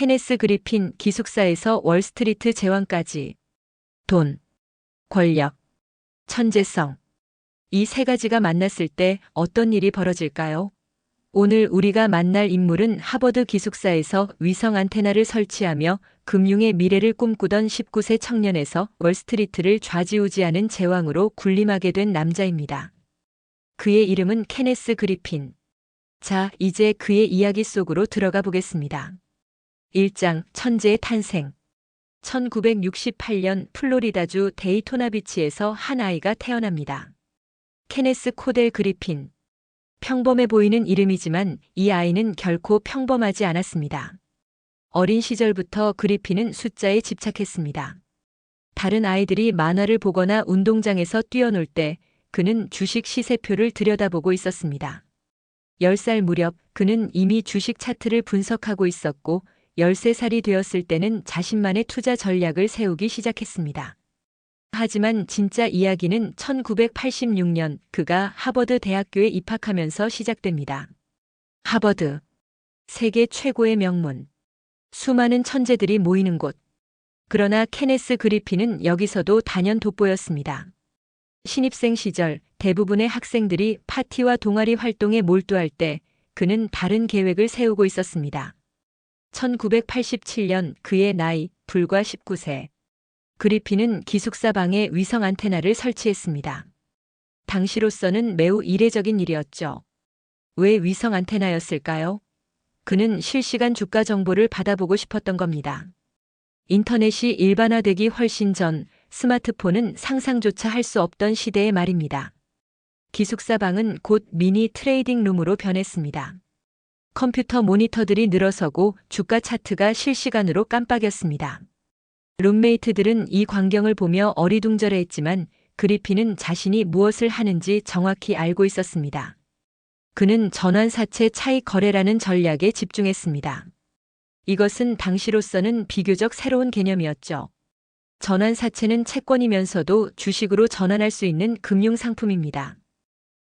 케네스 그리핀 기숙사에서 월스트리트 제왕까지. 돈, 권력, 천재성. 이 세 가지가 만났을 때 어떤 일이 벌어질까요? 오늘 우리가 만날 인물은 하버드 기숙사에서 위성 안테나를 설치하며 금융의 미래를 꿈꾸던 19세 청년에서 월스트리트를 좌지우지하는 제왕으로 군림하게 된 남자입니다. 그의 이름은 케네스 그리핀. 자, 이제 그의 이야기 속으로 들어가 보겠습니다. 1장 천재의 탄생. 1968년 플로리다주 데이토나 비치에서 한 아이가 태어납니다. 케네스 코델 그리핀. 평범해 보이는 이름이지만 이 아이는 결코 평범하지 않았습니다. 어린 시절부터 그리핀은 숫자에 집착했습니다. 다른 아이들이 만화를 보거나 운동장에서 뛰어놀 때 그는 주식 시세표를 들여다보고 있었습니다. 10살 무렵 그는 이미 주식 차트를 분석하고 있었고 13살이 되었을 때는 자신만의 투자 전략을 세우기 시작했습니다. 하지만 진짜 이야기는 1986년 그가 하버드 대학교에 입학하면서 시작됩니다. 하버드. 세계 최고의 명문. 수많은 천재들이 모이는 곳. 그러나 케네스 그리핀은 여기서도 단연 돋보였습니다. 신입생 시절 대부분의 학생들이 파티와 동아리 활동에 몰두할 때 그는 다른 계획을 세우고 있었습니다. 1987년 그의 나이 불과 19세. 그리핀은 기숙사 방에 위성 안테나를 설치했습니다. 당시로서는 매우 이례적인 일이었죠. 왜 위성 안테나였을까요? 그는 실시간 주가 정보를 받아보고 싶었던 겁니다. 인터넷이 일반화되기 훨씬 전 스마트폰은 상상조차 할 수 없던 시대의 말입니다. 기숙사 방은 곧 미니 트레이딩 룸으로 변했습니다. 컴퓨터 모니터들이 늘어서고 주가 차트가 실시간으로 깜빡였습니다. 룸메이트들은 이 광경을 보며 어리둥절해했지만 그리핀은 자신이 무엇을 하는지 정확히 알고 있었습니다. 그는 전환사채 차익 거래라는 전략에 집중했습니다. 이것은 당시로서는 비교적 새로운 개념이었죠. 전환사채는 채권이면서도 주식으로 전환할 수 있는 금융상품입니다.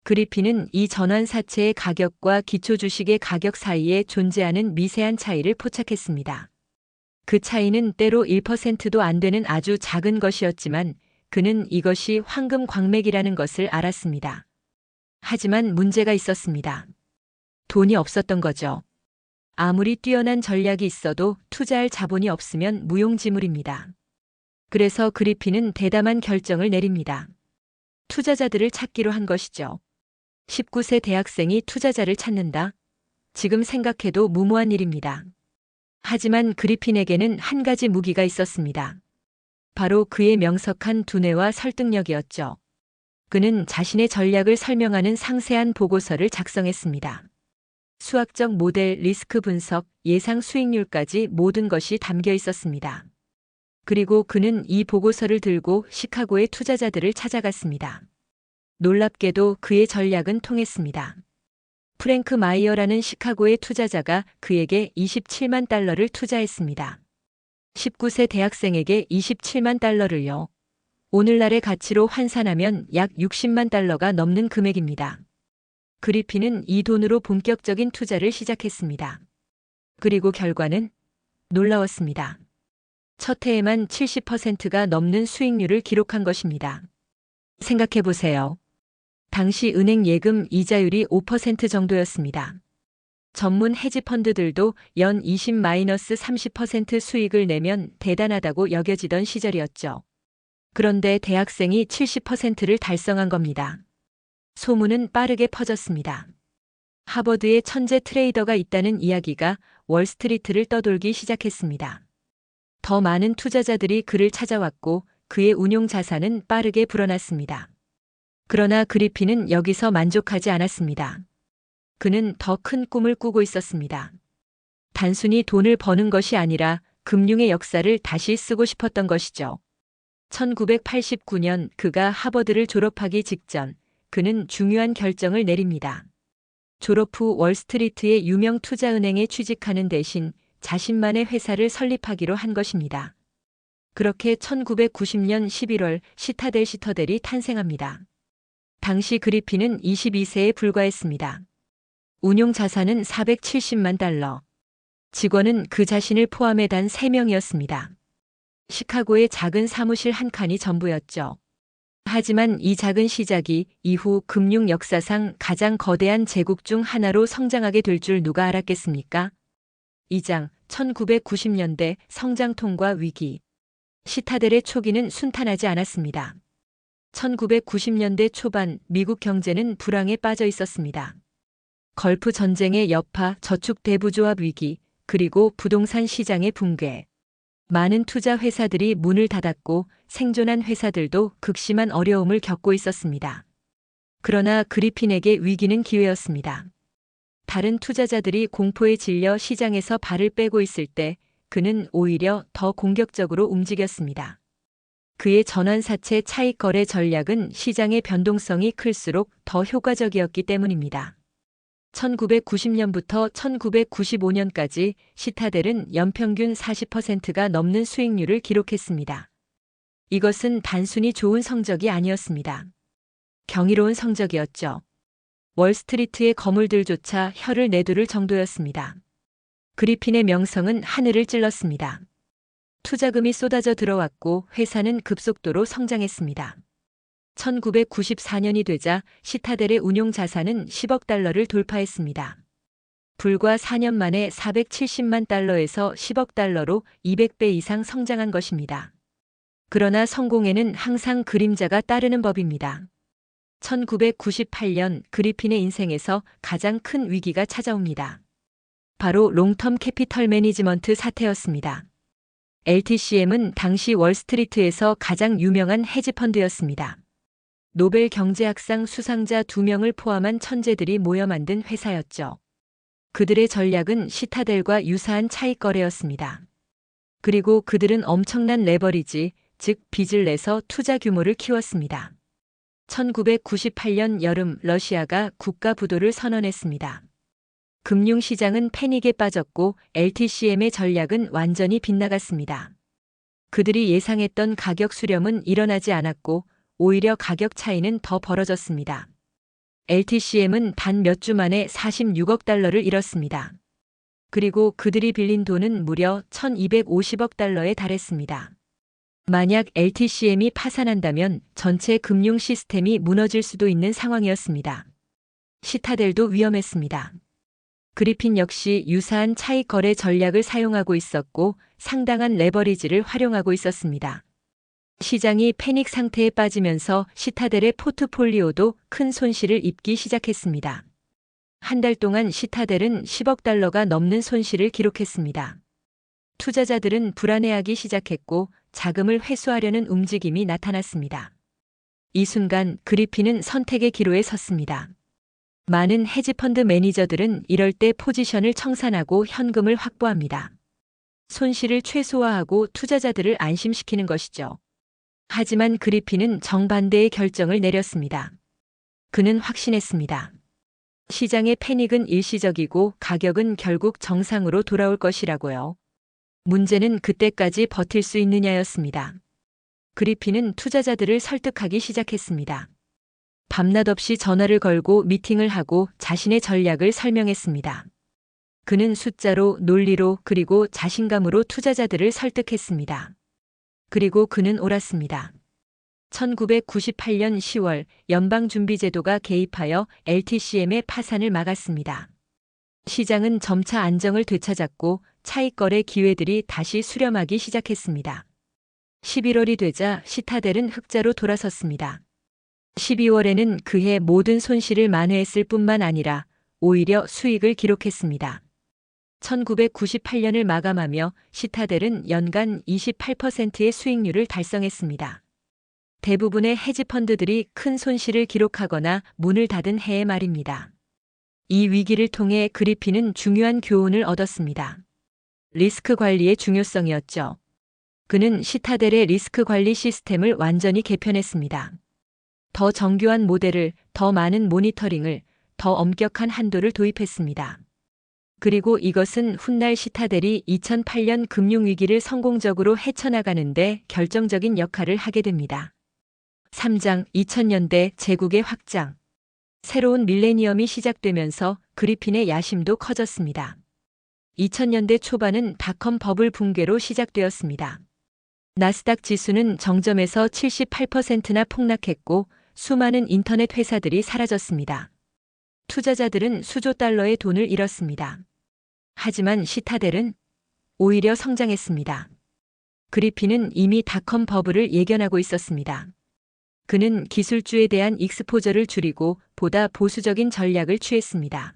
그리핀은 이 전환사채의 가격과 기초주식의 가격 사이에 존재하는 미세한 차이를 포착했습니다. 그 차이는 때로 1%도 안 되는 아주 작은 것이었지만 그는 이것이 황금 광맥이라는 것을 알았습니다. 하지만 문제가 있었습니다. 돈이 없었던 거죠. 아무리 뛰어난 전략이 있어도 투자할 자본이 없으면 무용지물입니다. 그래서 그리핀은 대담한 결정을 내립니다. 투자자들을 찾기로 한 것이죠. 19세 대학생이 투자자를 찾는다? 지금 생각해도 무모한 일입니다. 하지만 그리핀에게는 한 가지 무기가 있었습니다. 바로 그의 명석한 두뇌와 설득력이었죠. 그는 자신의 전략을 설명하는 상세한 보고서를 작성했습니다. 수학적 모델, 리스크 분석, 예상 수익률까지 모든 것이 담겨 있었습니다. 그리고 그는 이 보고서를 들고 시카고의 투자자들을 찾아갔습니다. 놀랍게도 그의 전략은 통했습니다. 프랭크 마이어라는 시카고의 투자자가 그에게 27만 달러를 투자했습니다. 19세 대학생에게 27만 달러를요. 오늘날의 가치로 환산하면 약 60만 달러가 넘는 금액입니다. 그리핀은 이 돈으로 본격적인 투자를 시작했습니다. 그리고 결과는 놀라웠습니다. 첫 해에만 70%가 넘는 수익률을 기록한 것입니다. 생각해 보세요. 당시 은행 예금 이자율이 5% 정도였습니다. 전문 헤지펀드들도 연 20-30% 수익을 내면 대단하다고 여겨지던 시절이었죠. 그런데 대학생이 70%를 달성한 겁니다. 소문은 빠르게 퍼졌습니다. 하버드에 천재 트레이더가 있다는 이야기가 월스트리트를 떠돌기 시작했습니다. 더 많은 투자자들이 그를 찾아왔고 그의 운용 자산은 빠르게 불어났습니다. 그러나 그리핀은 여기서 만족하지 않았습니다. 그는 더 큰 꿈을 꾸고 있었습니다. 단순히 돈을 버는 것이 아니라 금융의 역사를 다시 쓰고 싶었던 것이죠. 1989년 그가 하버드를 졸업하기 직전 그는 중요한 결정을 내립니다. 졸업 후 월스트리트의 유명 투자은행에 취직하는 대신 자신만의 회사를 설립하기로 한 것입니다. 그렇게 1990년 11월 시타델 시터델이 탄생합니다. 당시 그리핀은 22세에 불과했습니다. 운용 자산은 470만 달러. 직원은 그 자신을 포함해 단 3명이었습니다. 시카고의 작은 사무실 한 칸이 전부였죠. 하지만 이 작은 시작이 이후 금융 역사상 가장 거대한 제국 중 하나로 성장하게 될 줄 누가 알았겠습니까? 2장 1990년대 성장통과 위기. 시타델의 초기는 순탄하지 않았습니다. 1990년대 초반 미국 경제는 불황에 빠져 있었습니다. 걸프 전쟁의 여파, 저축 대부조합 위기, 그리고 부동산 시장의 붕괴. 많은 투자 회사들이 문을 닫았고 생존한 회사들도 극심한 어려움을 겪고 있었습니다. 그러나 그리핀에게 위기는 기회였습니다. 다른 투자자들이 공포에 질려 시장에서 발을 빼고 있을 때 그는 오히려 더 공격적으로 움직였습니다. 그의 전환사채 차익 거래 전략은 시장의 변동성이 클수록 더 효과적이었기 때문입니다. 1990년부터 1995년까지 시타델은 연평균 40%가 넘는 수익률을 기록했습니다. 이것은 단순히 좋은 성적이 아니었습니다. 경이로운 성적이었죠. 월스트리트의 거물들조차 혀를 내두를 정도였습니다. 그리핀의 명성은 하늘을 찔렀습니다. 투자금이 쏟아져 들어왔고 회사는 급속도로 성장했습니다. 1994년이 되자 시타델의 운용 자산은 10억 달러를 돌파했습니다. 불과 4년 만에 470만 달러에서 10억 달러로 200배 이상 성장한 것입니다. 그러나 성공에는 항상 그림자가 따르는 법입니다. 1998년 그리핀의 인생에서 가장 큰 위기가 찾아옵니다. 바로 롱텀 캐피털 매니지먼트 사태였습니다. LTCM은 당시 월스트리트에서 가장 유명한 헤지펀드였습니다. 노벨 경제학상 수상자 2명을 포함한 천재들이 모여 만든 회사였죠. 그들의 전략은 시타델과 유사한 차익 거래였습니다. 그리고 그들은 엄청난 레버리지, 즉 빚을 내서 투자 규모를 키웠습니다. 1998년 여름 러시아가 국가 부도를 선언했습니다. 금융시장은 패닉에 빠졌고 LTCM의 전략은 완전히 빗나갔습니다. 그들이 예상했던 가격 수렴은 일어나지 않았고 오히려 가격 차이는 더 벌어졌습니다. LTCM은 단 몇 주 만에 46억 달러를 잃었습니다. 그리고 그들이 빌린 돈은 무려 1250억 달러에 달했습니다. 만약 LTCM이 파산한다면 전체 금융 시스템이 무너질 수도 있는 상황이었습니다. 시타델도 위험했습니다. 그리핀 역시 유사한 차익 거래 전략을 사용하고 있었고 상당한 레버리지를 활용하고 있었습니다. 시장이 패닉 상태에 빠지면서 시타델의 포트폴리오도 큰 손실을 입기 시작했습니다. 한 달 동안 시타델은 10억 달러가 넘는 손실을 기록했습니다. 투자자들은 불안해하기 시작했고 자금을 회수하려는 움직임이 나타났습니다. 이 순간 그리핀은 선택의 기로에 섰습니다. 많은 헤지펀드 매니저들은 이럴 때 포지션을 청산하고 현금을 확보합니다. 손실을 최소화하고 투자자들을 안심시키는 것이죠. 하지만 그리핀은 정반대의 결정을 내렸습니다. 그는 확신했습니다. 시장의 패닉은 일시적이고 가격은 결국 정상으로 돌아올 것이라고요. 문제는 그때까지 버틸 수 있느냐였습니다. 그리핀은 투자자들을 설득하기 시작했습니다. 밤낮 없이 전화를 걸고 미팅을 하고 자신의 전략을 설명했습니다. 그는 숫자로, 논리로, 그리고 자신감으로 투자자들을 설득했습니다. 그리고 그는 옳았습니다. 1998년 10월 연방준비제도가 개입하여 LTCM의 파산을 막았습니다. 시장은 점차 안정을 되찾았고 차익거래 기회들이 다시 수렴하기 시작했습니다. 11월이 되자 시타델은 흑자로 돌아섰습니다. 12월에는 그해 모든 손실을 만회했을 뿐만 아니라 오히려 수익을 기록했습니다. 1998년을 마감하며 시타델은 연간 28%의 수익률을 달성했습니다. 대부분의 헤지펀드들이 큰 손실을 기록하거나 문을 닫은 해의 말입니다. 이 위기를 통해 그리핀은 중요한 교훈을 얻었습니다. 리스크 관리의 중요성이었죠. 그는 시타델의 리스크 관리 시스템을 완전히 개편했습니다. 더 정교한 모델을, 더 많은 모니터링을, 더 엄격한 한도를 도입했습니다. 그리고 이것은 훗날 시타델이 2008년 금융위기를 성공적으로 헤쳐나가는데 결정적인 역할을 하게 됩니다. 3장 2000년대 제국의 확장. 새로운 밀레니엄이 시작되면서 그리핀의 야심도 커졌습니다. 2000년대 초반은 닷컴 버블 붕괴로 시작되었습니다. 나스닥 지수는 정점에서 78%나 폭락했고 수많은 인터넷 회사들이 사라졌습니다. 투자자들은 수조 달러의 돈을 잃었습니다. 하지만 시타델은 오히려 성장했습니다. 그리핀은 이미 닷컴 버블을 예견하고 있었습니다. 그는 기술주에 대한 익스포저를 줄이고 보다 보수적인 전략을 취했습니다.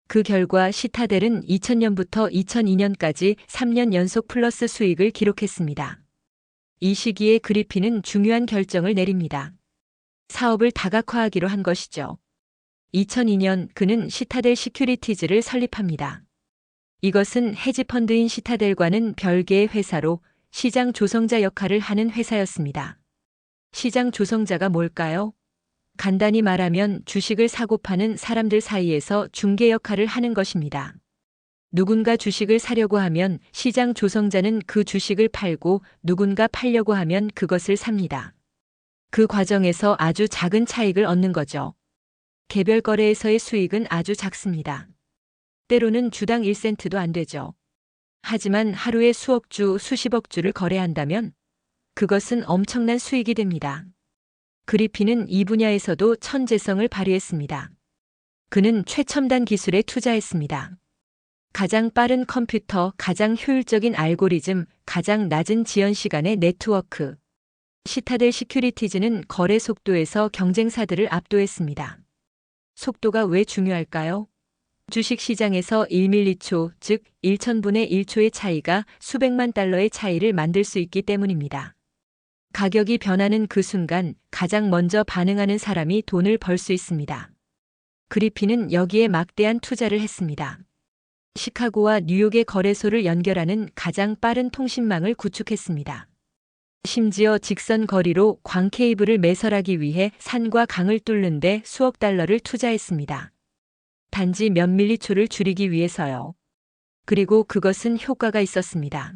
그 결과 시타델은 2000년부터 2002년까지 3년 연속 플러스 수익을 기록했습니다. 이 시기에 그리핀은 중요한 결정을 내립니다. 사업을 다각화하기로 한 것이죠. 2002년 그는 시타델 시큐리티즈를 설립합니다. 이것은 헤지펀드인 시타델과는 별개의 회사로 시장 조성자 역할을 하는 회사였습니다. 시장 조성자가 뭘까요? 간단히 말하면 주식을 사고 파는 사람들 사이에서 중개 역할을 하는 것입니다. 누군가 주식을 사려고 하면 시장 조성자는 그 주식을 팔고 누군가 팔려고 하면 그것을 삽니다. 그 과정에서 아주 작은 차익을 얻는 거죠. 개별 거래에서의 수익은 아주 작습니다. 때로는 주당 1센트도 안 되죠. 하지만 하루에 수억 주, 수십억 주를 거래한다면 그것은 엄청난 수익이 됩니다. 그리핀은 이 분야에서도 천재성을 발휘했습니다. 그는 최첨단 기술에 투자했습니다. 가장 빠른 컴퓨터, 가장 효율적인 알고리즘, 가장 낮은 지연 시간의 네트워크. 시타델 시큐리티즈는 거래 속도에서 경쟁사들을 압도했습니다. 속도가 왜 중요할까요? 주식시장에서 1밀리초, 즉 1000분의 1초의 차이가 수백만 달러의 차이를 만들 수 있기 때문입니다. 가격이 변하는 그 순간 가장 먼저 반응하는 사람이 돈을 벌 수 있습니다. 그리핀은 여기에 막대한 투자를 했습니다. 시카고와 뉴욕의 거래소를 연결하는 가장 빠른 통신망을 구축했습니다. 심지어 직선 거리로 광 케이블을 매설하기 위해 산과 강을 뚫는 데 수억 달러를 투자했습니다. 단지 몇 밀리초를 줄이기 위해서요. 그리고 그것은 효과가 있었습니다.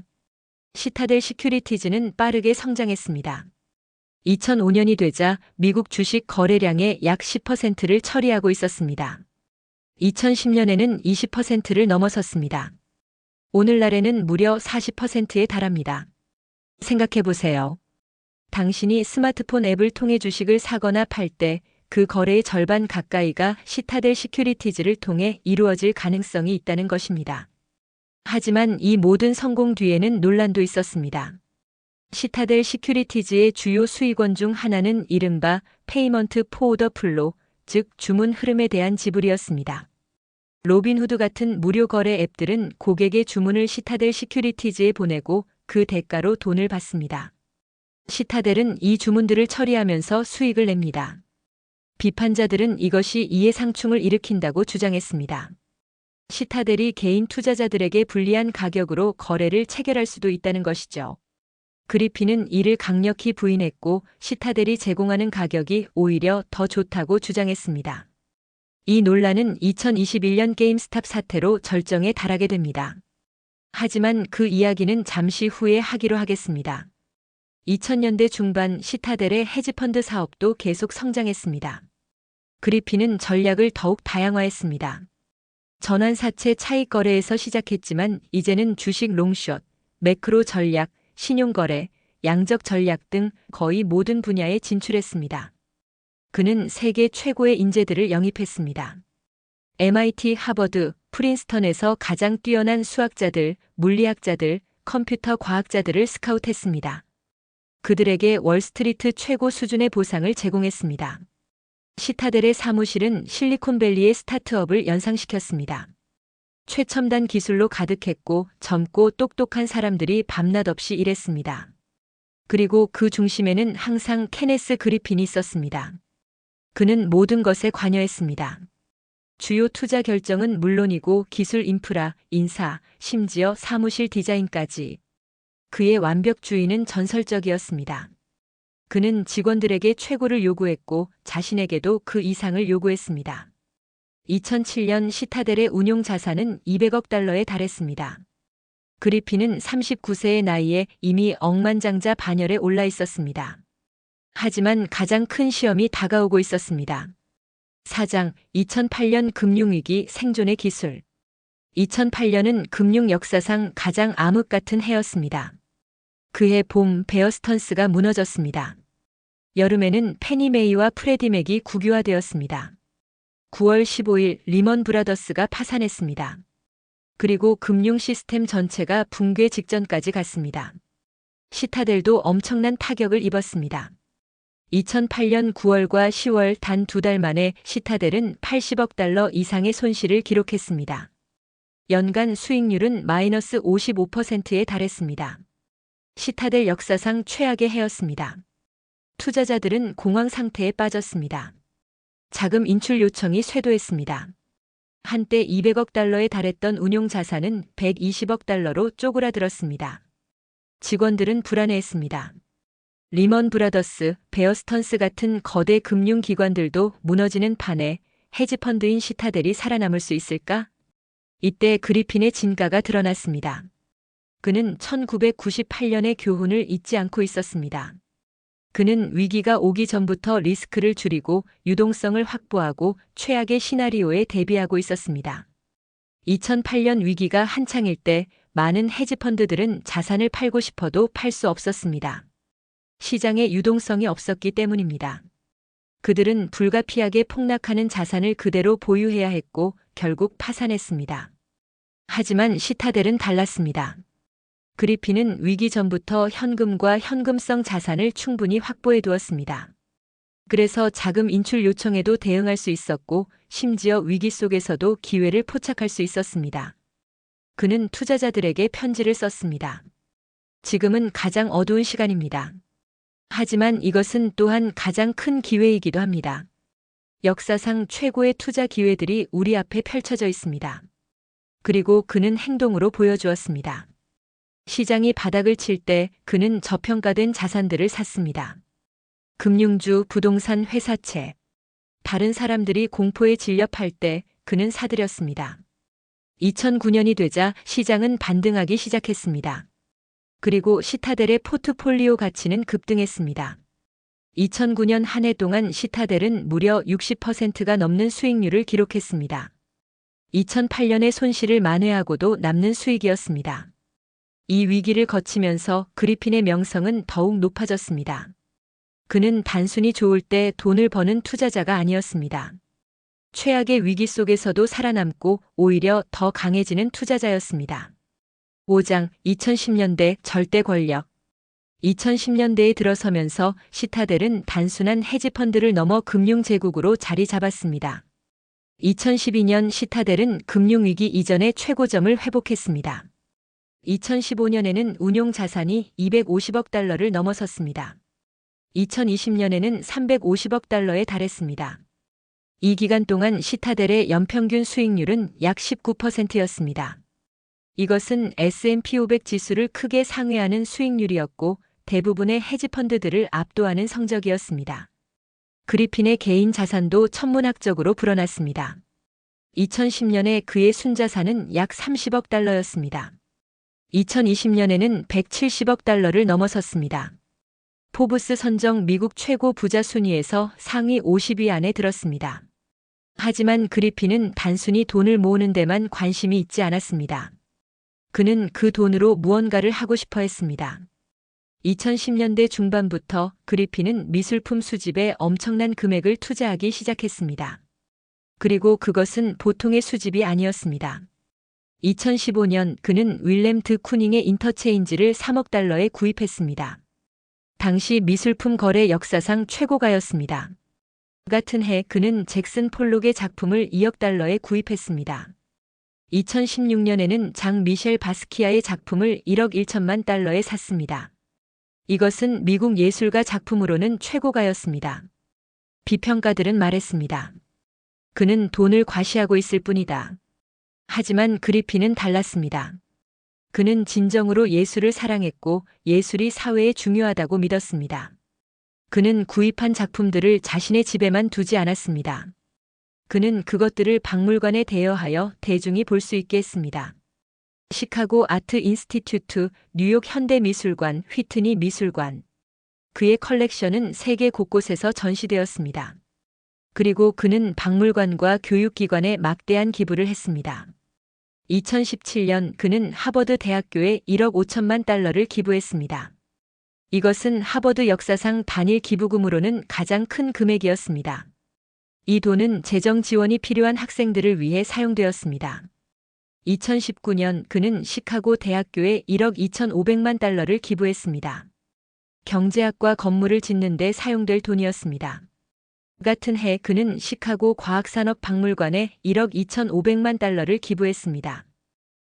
시타델 시큐리티즈는 빠르게 성장했습니다. 2005년이 되자 미국 주식 거래량의 약 10%를 처리하고 있었습니다. 2010년에는 20%를 넘어섰습니다. 오늘날에는 무려 40%에 달합니다. 생각해 보세요. 당신이 스마트폰 앱을 통해 주식을 사거나 팔 때 그 거래의 절반 가까이가 시타델 시큐리티즈를 통해 이루어질 가능성이 있다는 것입니다. 하지만 이 모든 성공 뒤에는 논란도 있었습니다. 시타델 시큐리티즈의 주요 수익원 중 하나는 이른바 페이먼트 포 오더 플로, 즉 주문 흐름에 대한 지불이었습니다. 로빈후드 같은 무료 거래 앱들은 고객의 주문을 시타델 시큐리티즈에 보내고 그 대가로 돈을 받습니다. 시타델은 이 주문들을 처리하면서 수익을 냅니다. 비판자들은 이것이 이해상충을 일으킨다고 주장했습니다. 시타델이 개인 투자자들에게 불리한 가격으로 거래를 체결할 수도 있다는 것이죠. 그리핀은 이를 강력히 부인했고 시타델이 제공하는 가격이 오히려 더 좋다고 주장했습니다. 이 논란은 2021년 게임스탑 사태로 절정에 달하게 됩니다. 하지만 그 이야기는 잠시 후에 하기로 하겠습니다. 2000년대 중반 시타델의 헤지펀드 사업도 계속 성장했습니다. 그리핀은 전략을 더욱 다양화했습니다. 전환사채 차익 거래에서 시작했지만 이제는 주식 롱숏, 매크로 전략, 신용거래, 양적 전략 등 거의 모든 분야에 진출했습니다. 그는 세계 최고의 인재들을 영입했습니다. MIT, 하버드, 프린스턴에서 가장 뛰어난 수학자들, 물리학자들, 컴퓨터 과학자들을 스카웃했습니다. 그들에게 월스트리트 최고 수준의 보상을 제공했습니다. 시타델의 사무실은 실리콘밸리의 스타트업을 연상시켰습니다. 최첨단 기술로 가득했고 젊고 똑똑한 사람들이 밤낮 없이 일했습니다. 그리고 그 중심에는 항상 케네스 그리핀이 있었습니다. 그는 모든 것에 관여했습니다. 주요 투자 결정은 물론이고 기술 인프라, 인사, 심지어 사무실 디자인까지. 그의 완벽주의는 전설적이었습니다. 그는 직원들에게 최고를 요구했고 자신에게도 그 이상을 요구했습니다. 2007년 시타델의 운용 자산은 200억 달러에 달했습니다. 그리핀은 39세의 나이에 이미 억만장자 반열에 올라 있었습니다. 하지만 가장 큰 시험이 다가오고 있었습니다. 사장, 2008년 금융위기 생존의 기술. 2008년은 금융 역사상 가장 암흑 같은 해였습니다. 그해 봄 베어 스턴스가 무너졌습니다. 여름에는 페니 메이와 프레디 맥이 국유화되었습니다. 9월 15일 리먼 브라더스가 파산했습니다. 그리고 금융 시스템 전체가 붕괴 직전까지 갔습니다. 시타델도 엄청난 타격을 입었습니다. 2008년 9월과 10월 단 2달 만에 시타델은 80억 달러 이상의 손실을 기록했습니다. 연간 수익률은 마이너스 55%에 달했습니다. 시타델 역사상 최악의 해였습니다. 투자자들은 공황 상태에 빠졌습니다. 자금 인출 요청이 쇄도했습니다. 한때 200억 달러에 달했던 운용 자산은 120억 달러로 쪼그라들었습니다. 직원들은 불안해했습니다. 리먼 브라더스, 베어 스턴스 같은 거대 금융기관들도 무너지는 판에 헤지펀드인 시타델이 살아남을 수 있을까? 이때 그리핀의 진가가 드러났습니다. 그는 1998년의 교훈을 잊지 않고 있었습니다. 그는 위기가 오기 전부터 리스크를 줄이고 유동성을 확보하고 최악의 시나리오에 대비하고 있었습니다. 2008년 위기가 한창일 때 많은 헤지펀드들은 자산을 팔고 싶어도 팔 수 없었습니다. 시장에 유동성이 없었기 때문입니다. 그들은 불가피하게 폭락하는 자산을 그대로 보유해야 했고 결국 파산했습니다. 하지만 시타델은 달랐습니다. 그리핀은 위기 전부터 현금과 현금성 자산을 충분히 확보해 두었습니다. 그래서 자금 인출 요청에도 대응할 수 있었고 심지어 위기 속에서도 기회를 포착할 수 있었습니다. 그는 투자자들에게 편지를 썼습니다. 지금은 가장 어두운 시간입니다. 하지만 이것은 또한 가장 큰 기회이기도 합니다. 역사상 최고의 투자 기회들이 우리 앞에 펼쳐져 있습니다. 그리고 그는 행동으로 보여주었습니다. 시장이 바닥을 칠 때 그는 저평가된 자산들을 샀습니다. 금융주, 부동산, 회사채. 다른 사람들이 공포에 질려 팔 때 그는 사들였습니다. 2009년이 되자 시장은 반등하기 시작했습니다. 그리고 시타델의 포트폴리오 가치는 급등했습니다. 2009년 한 해 동안 시타델은 무려 60%가 넘는 수익률을 기록했습니다. 2008년의 손실을 만회하고도 남는 수익이었습니다. 이 위기를 거치면서 그리핀의 명성은 더욱 높아졌습니다. 그는 단순히 좋을 때 돈을 버는 투자자가 아니었습니다. 최악의 위기 속에서도 살아남고 오히려 더 강해지는 투자자였습니다. 5장 2010년대 절대 권력. 2010년대에 들어서면서 시타델은 단순한 헤지펀드를 넘어 금융제국으로 자리 잡았습니다. 2012년 시타델은 금융위기 이전의 최고점을 회복했습니다. 2015년에는 운용 자산이 250억 달러를 넘어섰습니다. 2020년에는 350억 달러에 달했습니다. 이 기간 동안 시타델의 연평균 수익률은 약 19%였습니다. 이것은 S&P 500 지수를 크게 상회하는 수익률이었고 대부분의 헤지펀드들을 압도하는 성적이었습니다. 그리핀의 개인 자산도 천문학적으로 불어났습니다. 2010년에 그의 순자산은 약 30억 달러였습니다. 2020년에는 170억 달러를 넘어섰습니다. 포브스 선정 미국 최고 부자 순위에서 상위 50위 안에 들었습니다. 하지만 그리핀은 단순히 돈을 모으는 데만 관심이 있지 않았습니다. 그는 그 돈으로 무언가를 하고 싶어 했습니다. 2010년대 중반부터 그리핀은 미술품 수집에 엄청난 금액을 투자하기 시작했습니다. 그리고 그것은 보통의 수집이 아니었습니다. 2015년 그는 윌렘 드 쿠닝의 인터체인지를 3억 달러에 구입했습니다. 당시 미술품 거래 역사상 최고가였습니다. 같은 해 그는 잭슨 폴록의 작품을 2억 달러에 구입했습니다. 2016년에는 장 미셸 바스키아의 작품을 1억 1천만 달러에 샀습니다. 이것은 미국 예술가 작품으로는 최고가였습니다. 비평가들은 말했습니다. 그는 돈을 과시하고 있을 뿐이다. 하지만 그리핀은 달랐습니다. 그는 진정으로 예술을 사랑했고 예술이 사회에 중요하다고 믿었습니다. 그는 구입한 작품들을 자신의 집에만 두지 않았습니다. 그는 그것들을 박물관에 대여하여 대중이 볼 수 있게 했습니다. 시카고 아트 인스티튜트, 뉴욕 현대미술관, 휘트니 미술관. 그의 컬렉션은 세계 곳곳에서 전시되었습니다. 그리고 그는 박물관과 교육기관에 막대한 기부를 했습니다. 2017년 그는 하버드 대학교에 1억 5천만 달러를 기부했습니다. 이것은 하버드 역사상 단일 기부금으로는 가장 큰 금액이었습니다. 이 돈은 재정 지원이 필요한 학생들을 위해 사용되었습니다. 2019년 그는 시카고 대학교에 1억 2,500만 달러를 기부했습니다. 경제학과 건물을 짓는 데 사용될 돈이었습니다. 같은 해 그는 시카고 과학산업박물관에 1억 2,500만 달러를 기부했습니다.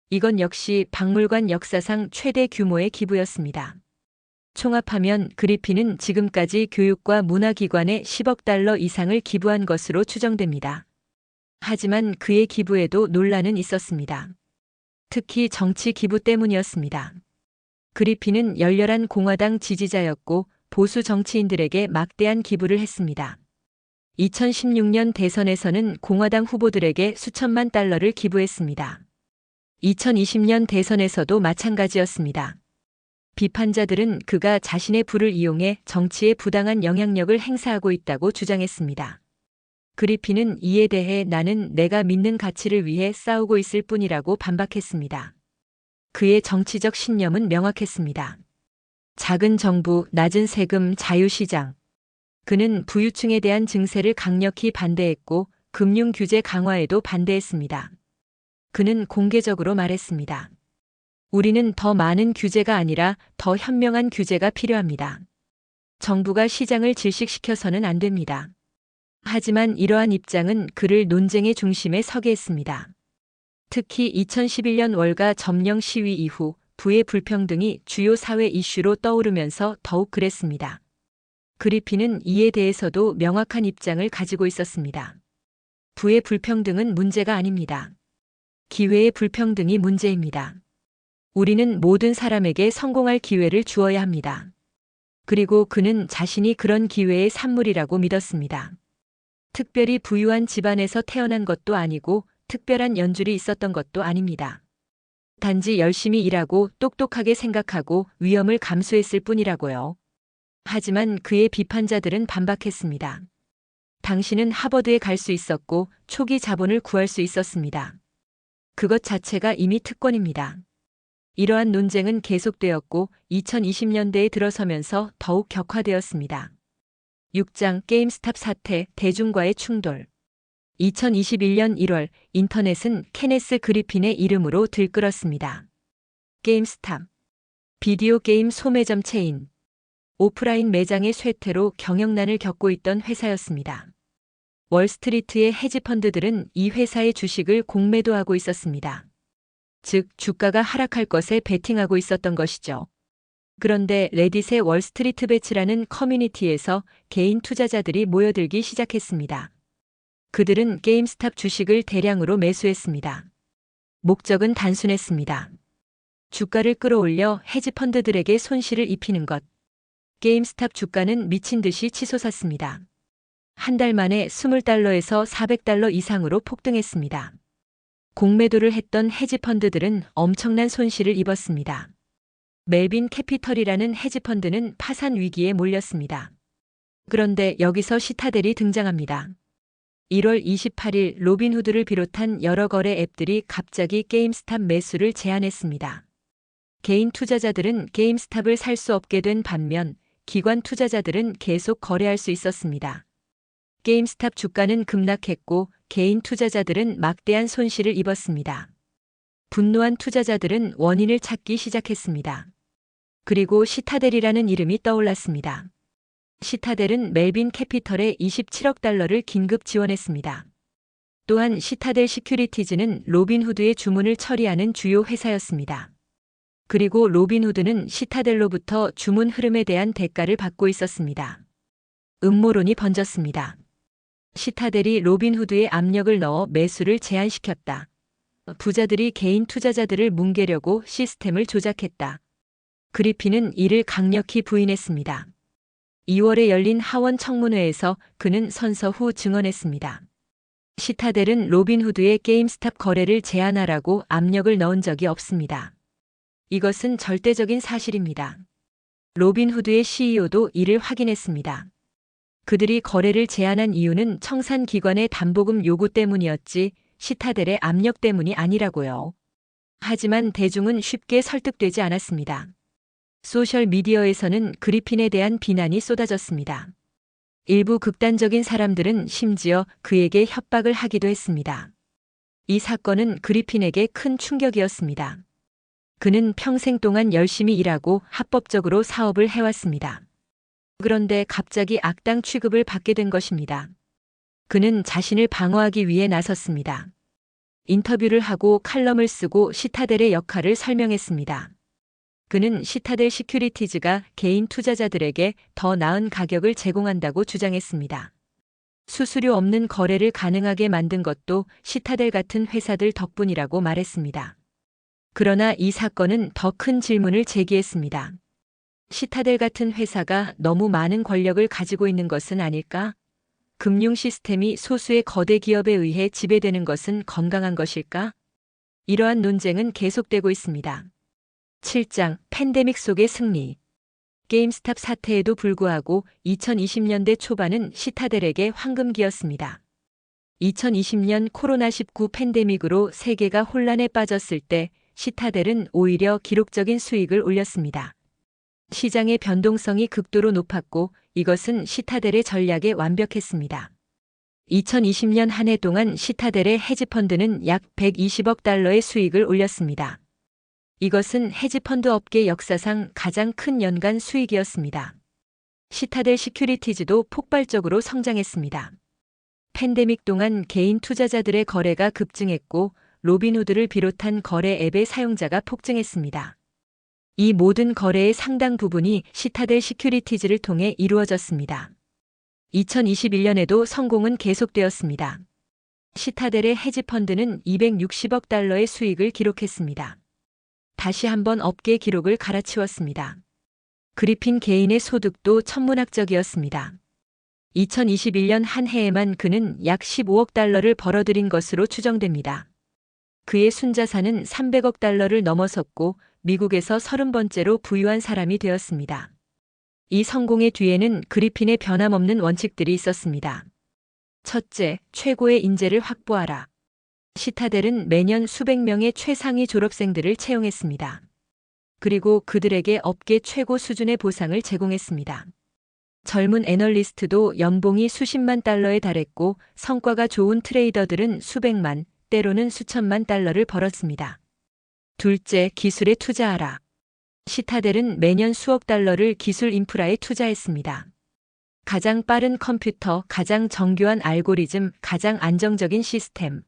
이건 역시 박물관 역사상 최대 규모의 기부였습니다. 총합하면 그리핀은 지금까지 교육과 문화기관에 10억 달러 이상을 기부한 것으로 추정됩니다. 하지만 그의 기부에도 논란은 있었습니다. 특히 정치 기부 때문이었습니다. 그리핀은 열렬한 공화당 지지자였고 보수 정치인들에게 막대한 기부를 했습니다. 2016년 대선에서는 공화당 후보들에게 수천만 달러를 기부했습니다. 2020년 대선에서도 마찬가지였습니다. 비판자들은 그가 자신의 부를 이용해 정치에 부당한 영향력을 행사하고 있다고 주장했습니다. 그리핀은 이에 대해 나는 내가 믿는 가치를 위해 싸우고 있을 뿐이라고 반박했습니다. 그의 정치적 신념은 명확했습니다. 작은 정부, 낮은 세금, 자유시장. 그는 부유층에 대한 증세를 강력히 반대했고 금융 규제 강화에도 반대했습니다. 그는 공개적으로 말했습니다. 우리는 더 많은 규제가 아니라 더 현명한 규제가 필요합니다. 정부가 시장을 질식시켜서는 안 됩니다. 하지만 이러한 입장은 그를 논쟁의 중심에 서게 했습니다. 특히 2011년 월가 점령 시위 이후 부의 불평등이 주요 사회 이슈로 떠오르면서 더욱 그랬습니다. 그리핀은 이에 대해서도 명확한 입장을 가지고 있었습니다. 부의 불평등은 문제가 아닙니다. 기회의 불평등이 문제입니다. 우리는 모든 사람에게 성공할 기회를 주어야 합니다. 그리고 그는 자신이 그런 기회의 산물이라고 믿었습니다. 특별히 부유한 집안에서 태어난 것도 아니고 특별한 연줄이 있었던 것도 아닙니다. 단지 열심히 일하고 똑똑하게 생각하고 위험을 감수했을 뿐이라고요. 하지만 그의 비판자들은 반박했습니다. 당신은 하버드에 갈 수 있었고 초기 자본을 구할 수 있었습니다. 그것 자체가 이미 특권입니다. 이러한 논쟁은 계속되었고 2020년대에 들어서면서 더욱 격화되었습니다. 6장 게임스탑 사태, 대중과의 충돌. 2021년 1월 인터넷은 케네스 그리핀의 이름으로 들끓었습니다. 게임스탑. 비디오 게임 소매점 체인. 오프라인 매장의 쇠퇴로 경영난을 겪고 있던 회사였습니다. 월스트리트의 헤지펀드들은 이 회사의 주식을 공매도하고 있었습니다. 즉, 주가가 하락할 것에 베팅하고 있었던 것이죠. 그런데 레딧의 월스트리트 배치라는 커뮤니티에서 개인 투자자들이 모여들기 시작했습니다. 그들은 게임스탑 주식을 대량으로 매수했습니다. 목적은 단순했습니다. 주가를 끌어올려 헤지펀드들에게 손실을 입히는 것. 게임스탑 주가는 미친 듯이 치솟았습니다. 한 달 만에 20달러에서 400달러 이상으로 폭등했습니다. 공매도를 했던 헤지펀드들은 엄청난 손실을 입었습니다. 멜빈 캐피털이라는 헤지펀드는 파산 위기에 몰렸습니다. 그런데 여기서 시타델이 등장합니다. 1월 28일 로빈후드를 비롯한 여러 거래 앱들이 갑자기 게임스탑 매수를 제안했습니다. 개인 투자자들은 게임스탑을 살 수 없게 된 반면 기관 투자자들은 계속 거래할 수 있었습니다. 게임스탑 주가는 급락했고 개인 투자자들은 막대한 손실을 입었습니다. 분노한 투자자들은 원인을 찾기 시작했습니다. 그리고 시타델이라는 이름이 떠올랐습니다. 시타델은 멜빈 캐피털에 27억 달러를 긴급 지원했습니다. 또한 시타델 시큐리티즈는 로빈후드의 주문을 처리하는 주요 회사였습니다. 그리고 로빈후드는 시타델로부터 주문 흐름에 대한 대가를 받고 있었습니다. 음모론이 번졌습니다. 시타델이 로빈후드에 압력을 넣어 매수를 제한시켰다. 부자들이 개인 투자자들을 뭉개려고 시스템을 조작했다. 그리핀은 이를 강력히 부인했습니다. 2월에 열린 하원 청문회에서 그는 선서 후 증언했습니다. 시타델은 로빈후드의 게임스탑 거래를 제한하라고 압력을 넣은 적이 없습니다. 이것은 절대적인 사실입니다. 로빈후드의 CEO도 이를 확인했습니다. 그들이 거래를 제한한 이유는 청산기관의 담보금 요구 때문이었지 시타델의 압력 때문이 아니라고요. 하지만 대중은 쉽게 설득되지 않았습니다. 소셜미디어에서는 그리핀에 대한 비난이 쏟아졌습니다. 일부 극단적인 사람들은 심지어 그에게 협박을 하기도 했습니다. 이 사건은 그리핀에게 큰 충격이었습니다. 그는 평생 동안 열심히 일하고 합법적으로 사업을 해왔습니다. 그런데 갑자기 악당 취급을 받게 된 것입니다. 그는 자신을 방어하기 위해 나섰습니다. 인터뷰를 하고 칼럼을 쓰고 시타델의 역할을 설명했습니다. 그는 시타델 시큐리티즈가 개인 투자자들에게 더 나은 가격을 제공한다고 주장했습니다. 수수료 없는 거래를 가능하게 만든 것도 시타델 같은 회사들 덕분이라고 말했습니다. 그러나 이 사건은 더 큰 질문을 제기했습니다. 시타델 같은 회사가 너무 많은 권력을 가지고 있는 것은 아닐까? 금융 시스템이 소수의 거대 기업에 의해 지배되는 것은 건강한 것일까? 이러한 논쟁은 계속되고 있습니다. 7장 팬데믹 속의 승리. 게임스탑 사태에도 불구하고 2020년대 초반은 시타델에게 황금기였습니다. 2020년 코로나19 팬데믹으로 세계가 혼란에 빠졌을 때 시타델은 오히려 기록적인 수익을 올렸습니다. 시장의 변동성이 극도로 높았고 이것은 시타델의 전략에 완벽했습니다. 2020년 한 해 동안 시타델의 헤지펀드는 약 120억 달러의 수익을 올렸습니다. 이것은 헤지펀드 업계 역사상 가장 큰 연간 수익이었습니다. 시타델 시큐리티즈도 폭발적으로 성장했습니다. 팬데믹 동안 개인 투자자들의 거래가 급증했고 로빈후드를 비롯한 거래 앱의 사용자가 폭증했습니다. 이 모든 거래의 상당 부분이 시타델 시큐리티즈를 통해 이루어졌습니다. 2021년에도 성공은 계속되었습니다. 시타델의 헤지펀드는 260억 달러의 수익을 기록했습니다. 다시 한번 업계 기록을 갈아치웠습니다. 그리핀 개인의 소득도 천문학적이었습니다. 2021년 한 해에만 그는 약 15억 달러를 벌어들인 것으로 추정됩니다. 그의 순자산은 300억 달러를 넘어섰고 미국에서 30번째로 부유한 사람이 되었습니다. 이 성공의 뒤에는 그리핀의 변함없는 원칙들이 있었습니다. 첫째, 최고의 인재를 확보하라. 시타델은 매년 수백 명의 최상위 졸업생들을 채용했습니다. 그리고 그들에게 업계 최고 수준의 보상을 제공했습니다. 젊은 애널리스트도 연봉이 수십만 달러에 달했고 성과가 좋은 트레이더들은 수백만, 때로는 수천만 달러를 벌었습니다. 둘째, 기술에 투자하라. 시타델은 매년 수억 달러를 기술 인프라에 투자했습니다. 가장 빠른 컴퓨터, 가장 정교한 알고리즘, 가장 안정적인 시스템.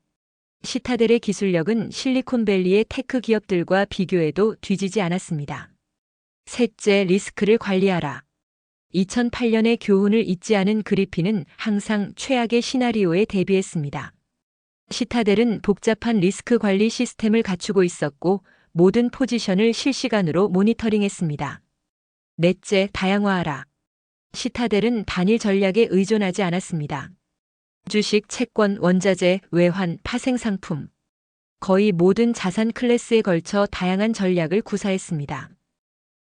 시타델의 기술력은 실리콘밸리의 테크 기업들과 비교해도 뒤지지 않았습니다. 셋째, 리스크를 관리하라. 2008년의 교훈을 잊지 않은 그리핀은 항상 최악의 시나리오에 대비했습니다. 시타델은 복잡한 리스크 관리 시스템을 갖추고 있었고 모든 포지션을 실시간으로 모니터링했습니다. 넷째, 다양화하라. 시타델은 단일 전략에 의존하지 않았습니다. 주식, 채권, 원자재, 외환, 파생상품. 거의 모든 자산 클래스에 걸쳐 다양한 전략을 구사했습니다.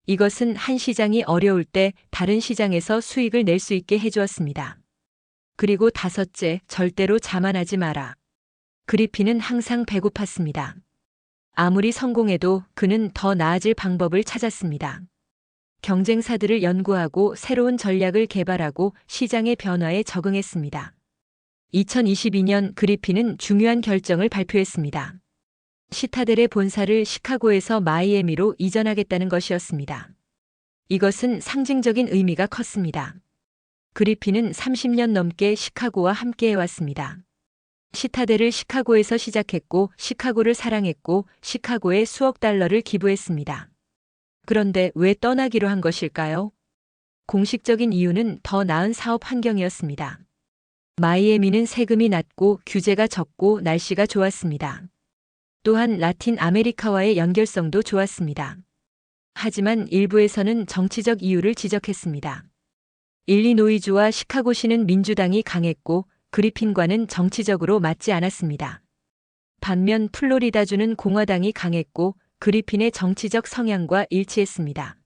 이것은 한 시장이 어려울 때 다른 시장에서 수익을 낼 수 있게 해주었습니다. 그리고 다섯째, 절대로 자만하지 마라. 그리핀은 항상 배고팠습니다. 아무리 성공해도 그는 더 나아질 방법을 찾았습니다. 경쟁사들을 연구하고 새로운 전략을 개발하고 시장의 변화에 적응했습니다. 2022년 그리핀은 중요한 결정을 발표했습니다. 시타델의 본사를 시카고에서 마이애미로 이전하겠다는 것이었습니다. 이것은 상징적인 의미가 컸습니다. 그리핀은 30년 넘게 시카고와 함께해왔습니다. 시타델을 시카고에서 시작했고 시카고를 사랑했고 시카고에 수억 달러를 기부했습니다. 그런데 왜 떠나기로 한 것일까요? 공식적인 이유는 더 나은 사업 환경이었습니다. 마이애미는 세금이 낮고 규제가 적고 날씨가 좋았습니다. 또한 라틴 아메리카와의 연결성도 좋았습니다. 하지만 일부에서는 정치적 이유를 지적했습니다. 일리노이주와 시카고시는 민주당이 강했고 그리핀과는 정치적으로 맞지 않았습니다. 반면 플로리다주는 공화당이 강했고 그리핀의 정치적 성향과 일치했습니다.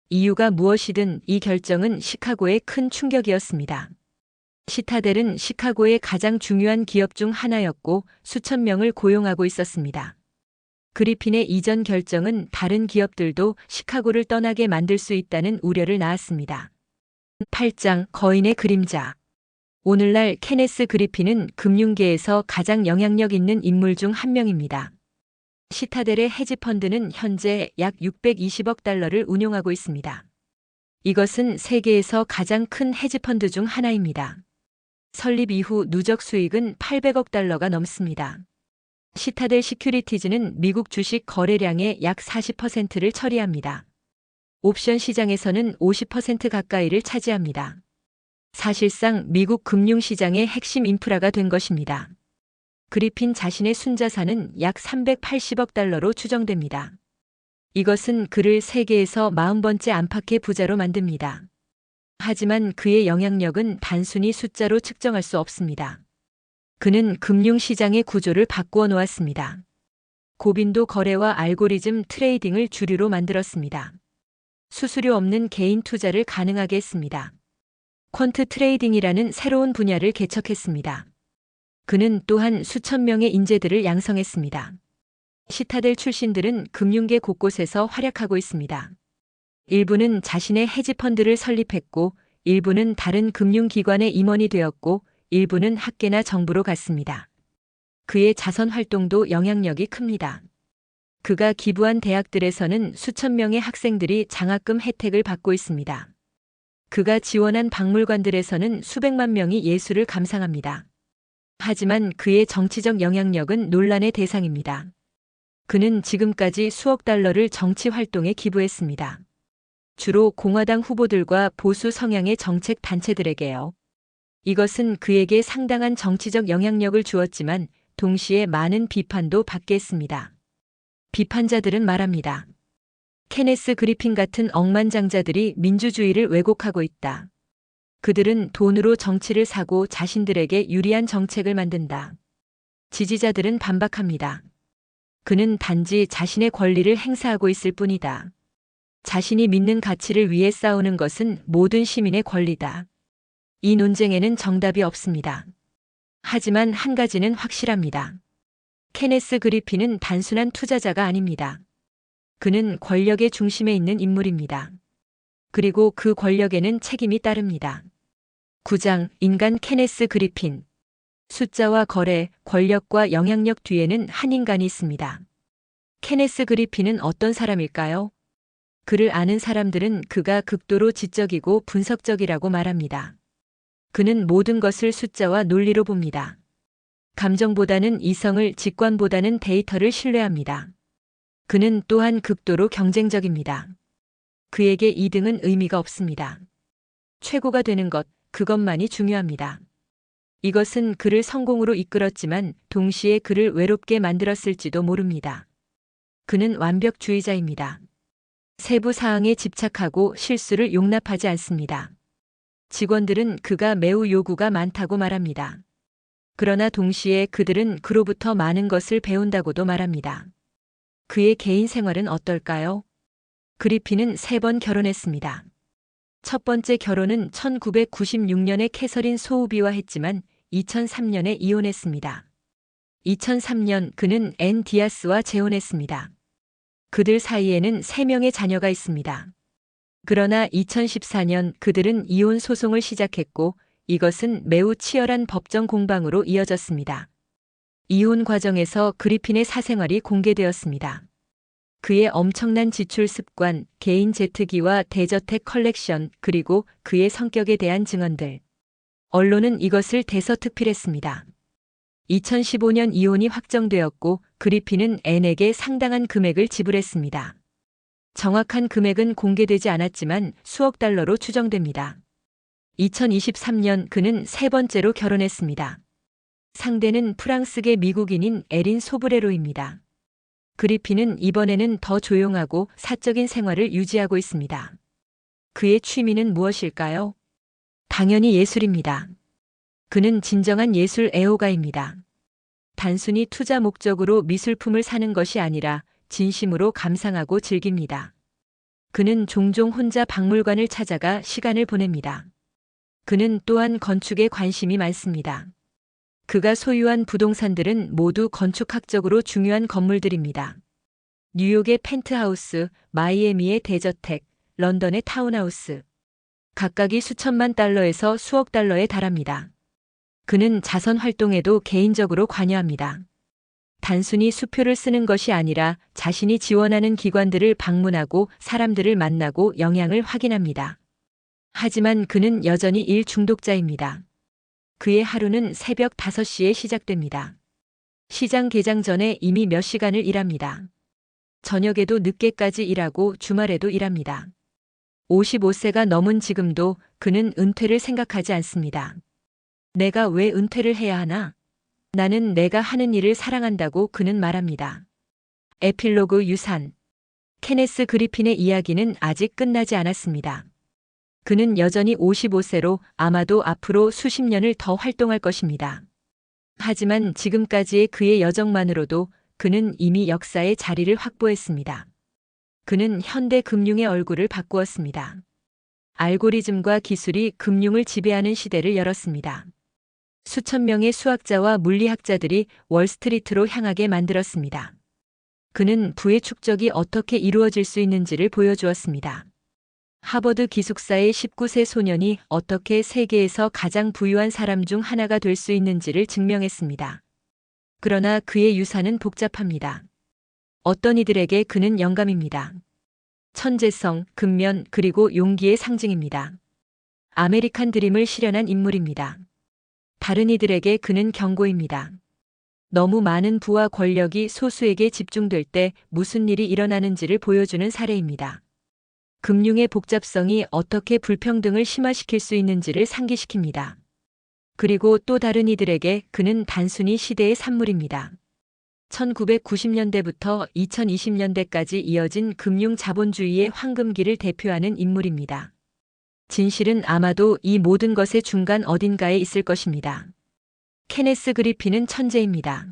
이유가 무엇이든 이 결정은 시카고에 큰 충격이었습니다. 시타델은 시카고의 가장 중요한 기업 중 하나였고 수천 명을 고용하고 있었습니다. 그리핀의 이전 결정은 다른 기업들도 시카고를 떠나게 만들 수 있다는 우려를 낳았습니다. 8장 거인의 그림자. 오늘날 케네스 그리핀은 금융계에서 가장 영향력 있는 인물 중 한 명입니다. 시타델의 헤지펀드는 현재 약 620억 달러를 운용하고 있습니다. 이것은 세계에서 가장 큰 헤지펀드 중 하나입니다. 설립 이후 누적 수익은 800억 달러가 넘습니다. 시타델 시큐리티즈는 미국 주식 거래량의 약 40%를 처리합니다. 옵션 시장에서는 50% 가까이를 차지합니다. 사실상 미국 금융시장의 핵심 인프라가 된 것입니다. 그리핀 자신의 순자산은 약 380억 달러로 추정됩니다. 이것은 그를 세계에서 40번째 안팎의 부자로 만듭니다. 하지만 그의 영향력은 단순히 숫자로 측정할 수 없습니다. 그는 금융시장의 구조를 바꾸어 놓았습니다. 고빈도 거래와 알고리즘 트레이딩을 주류로 만들었습니다. 수수료 없는 개인 투자를 가능하게 했습니다. 퀀트 트레이딩이라는 새로운 분야를 개척했습니다. 그는 또한 수천 명의 인재들을 양성했습니다. 시타델 출신들은 금융계 곳곳에서 활약하고 있습니다. 일부는 자신의 헤지펀드를 설립했고, 일부는 다른 금융기관의 임원이 되었고, 일부는 학계나 정부로 갔습니다. 그의 자선 활동도 영향력이 큽니다. 그가 기부한 대학들에서는 수천 명의 학생들이 장학금 혜택을 받고 있습니다. 그가 지원한 박물관들에서는 수백만 명이 예술을 감상합니다. 하지만 그의 정치적 영향력은 논란의 대상입니다. 그는 지금까지 수억 달러를 정치 활동에 기부했습니다. 주로 공화당 후보들과 보수 성향의 정책 단체들에게요. 이것은 그에게 상당한 정치적 영향력을 주었지만 동시에 많은 비판도 받게 했습니다. 비판자들은 말합니다. 케네스 그리핀 같은 억만장자들이 민주주의를 왜곡하고 있다. 그들은 돈으로 정치를 사고 자신들에게 유리한 정책을 만든다. 지지자들은 반박합니다. 그는 단지 자신의 권리를 행사하고 있을 뿐이다. 자신이 믿는 가치를 위해 싸우는 것은 모든 시민의 권리다. 이 논쟁에는 정답이 없습니다. 하지만 한 가지는 확실합니다. 케네스 그리핀은 단순한 투자자가 아닙니다. 그는 권력의 중심에 있는 인물입니다. 그리고 그 권력에는 책임이 따릅니다. 9장 인간 케네스 그리핀. 숫자와 거래, 권력과 영향력 뒤에는 한 인간이 있습니다. 케네스 그리핀은 어떤 사람일까요? 그를 아는 사람들은 그가 극도로 지적이고 분석적이라고 말합니다. 그는 모든 것을 숫자와 논리로 봅니다. 감정보다는 이성을, 직관보다는 데이터를 신뢰합니다. 그는 또한 극도로 경쟁적입니다. 그에게 2등은 의미가 없습니다. 최고가 되는 것, 그것만이 중요합니다. 이것은 그를 성공으로 이끌었지만 동시에 그를 외롭게 만들었을지도 모릅니다. 그는 완벽주의자입니다. 세부 사항에 집착하고 실수를 용납하지 않습니다. 직원들은 그가 매우 요구가 많다고 말합니다. 그러나 동시에 그들은 그로부터 많은 것을 배운다고도 말합니다. 그의 개인 생활은 어떨까요? 그리핀은 3번 결혼했습니다. 첫 번째 결혼은 1996년에 캐서린 소우비와 했지만 2003년에 이혼했습니다. 2003년 그는 앤 디아스와 재혼했습니다. 그들 사이에는 3명의 자녀가 있습니다. 그러나 2014년 그들은 이혼 소송을 시작했고 이것은 매우 치열한 법정 공방으로 이어졌습니다. 이혼 과정에서 그리핀의 사생활이 공개되었습니다. 그의 엄청난 지출 습관, 개인 제트기와 대저택 컬렉션, 그리고 그의 성격에 대한 증언들. 언론은 이것을 대서특필했습니다. 2015년 이혼이 확정되었고 그리핀은 앤에게 상당한 금액을 지불했습니다. 정확한 금액은 공개되지 않았지만 수억 달러로 추정됩니다. 2023년 그는 3번째로 결혼했습니다. 상대는 프랑스계 미국인인 에린 소브레로입니다. 그리핀은 이번에는 더 조용하고 사적인 생활을 유지하고 있습니다. 그의 취미는 무엇일까요? 당연히 예술입니다. 그는 진정한 예술 애호가입니다. 단순히 투자 목적으로 미술품을 사는 것이 아니라 진심으로 감상하고 즐깁니다. 그는 종종 혼자 박물관을 찾아가 시간을 보냅니다. 그는 또한 건축에 관심이 많습니다. 그가 소유한 부동산들은 모두 건축학적으로 중요한 건물들입니다. 뉴욕의 펜트하우스, 마이애미의 대저택, 런던의 타운하우스. 각각이 수천만 달러에서 수억 달러에 달합니다. 그는 자선 활동에도 개인적으로 관여합니다. 단순히 수표를 쓰는 것이 아니라 자신이 지원하는 기관들을 방문하고 사람들을 만나고 영향을 확인합니다. 하지만 그는 여전히 일 중독자입니다. 그의 하루는 새벽 5시에 시작됩니다. 시장 개장 전에 이미 몇 시간을 일합니다. 저녁에도 늦게까지 일하고 주말에도 일합니다. 55세가 넘은 지금도 그는 은퇴를 생각하지 않습니다. 내가 왜 은퇴를 해야 하나? 나는 내가 하는 일을 사랑한다고 그는 말합니다. 에필로그 유산. 케네스 그리핀의 이야기는 아직 끝나지 않았습니다. 그는 여전히 55세로 아마도 앞으로 수십 년을 더 활동할 것입니다. 하지만 지금까지의 그의 여정만으로도 그는 이미 역사의 자리를 확보했습니다. 그는 현대 금융의 얼굴을 바꾸었습니다. 알고리즘과 기술이 금융을 지배하는 시대를 열었습니다. 수천 명의 수학자와 물리학자들이 월스트리트로 향하게 만들었습니다. 그는 부의 축적이 어떻게 이루어질 수 있는지를 보여주었습니다. 하버드 기숙사의 19세 소년이 어떻게 세계에서 가장 부유한 사람 중 하나가 될 수 있는지를 증명했습니다. 그러나 그의 유산은 복잡합니다. 어떤 이들에게 그는 영감입니다. 천재성, 근면, 그리고 용기의 상징입니다. 아메리칸 드림을 실현한 인물입니다. 다른 이들에게 그는 경고입니다. 너무 많은 부와 권력이 소수에게 집중될 때 무슨 일이 일어나는지를 보여주는 사례입니다. 금융의 복잡성이 어떻게 불평등을 심화시킬 수 있는지를 상기시킵니다. 그리고 또 다른 이들에게 그는 단순히 시대의 산물입니다. 1990년대부터 2020년대까지 이어진 금융 자본주의의 황금기를 대표하는 인물입니다. 진실은 아마도 이 모든 것의 중간 어딘가에 있을 것입니다. 케네스 그리핀은 천재입니다.